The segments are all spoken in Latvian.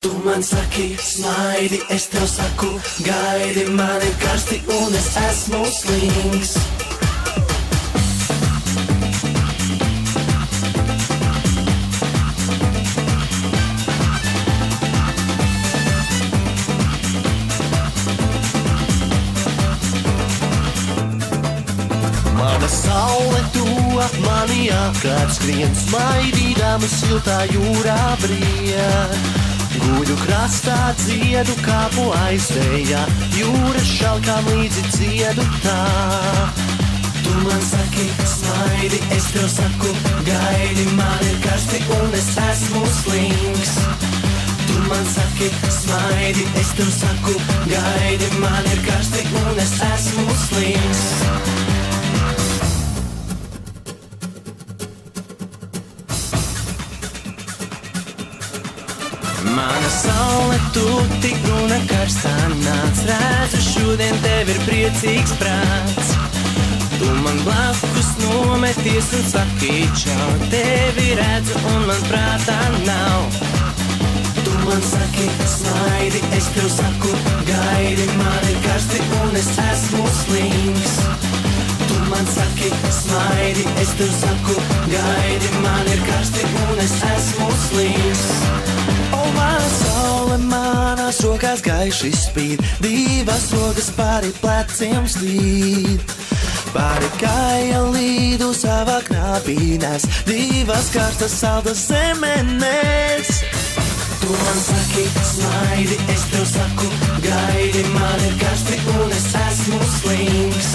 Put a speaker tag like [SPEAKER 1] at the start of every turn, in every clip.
[SPEAKER 1] Tu man saki, smaidi, es tev saku, gaidi, man ir karsti un es esmu slings. Mana saule tu ap mani apkārt skrien, smaidīdama siltā jūrā brien. Guļu krastā dziedu, kāpu aizvējā, jūras šalkām līdzi dziedu tā. Tu man saki, smaidi, es tev saku, gaidi, man ir karsti un es esmu slings. Tu man saki, smaidi, es tev saku, gaidi, man ir karsti un es esmu slings. Mana saule, tu tik brūna karstā nāc, redzu, šodien tev ir priecīgs prāts. Tu man blakus nometies un saki čau, tevi redzu un man prātā nav. Tu man saki, smaidi, es tev saku, gaidi, man ir karsti un es esmu slings. Tu man saki, smaidi, es tev saku, gaidi, man ir karsti un es esmu slings. Mana saule manās rokās gaiši spīd, divas rokas pāri pleciem slīd. Pāri kāja līdu savā knābīnēs, divas karstas saldas zemenēs. Tu man saki, smaidi, es tev saku, gaidi, man ir karsti un es esmu slings.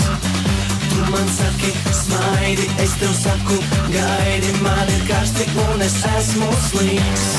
[SPEAKER 1] Tu man saki, smaidi, es tev saku, gaidi, man ir karsti un es esmu slings.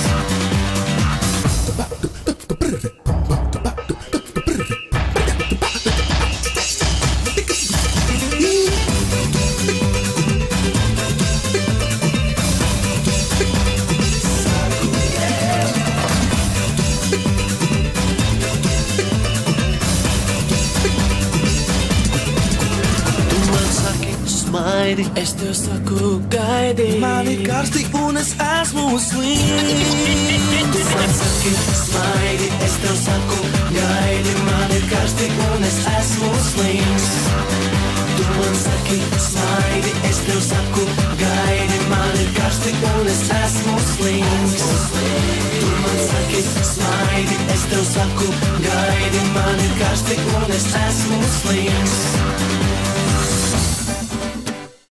[SPEAKER 1] Es tev saku, gaidi, man ir karsti un es esmu slings. Tu man saki, smaidi, es tev saku, gaidi, man ir karsti un es esmu slings. Tu man saki, smaidi, es tev saku, gaidi, man ir karsti un es esmu slings. Tu man saki, smaidi, es tev saku, gaidi, man ir karsti un es esmu slings.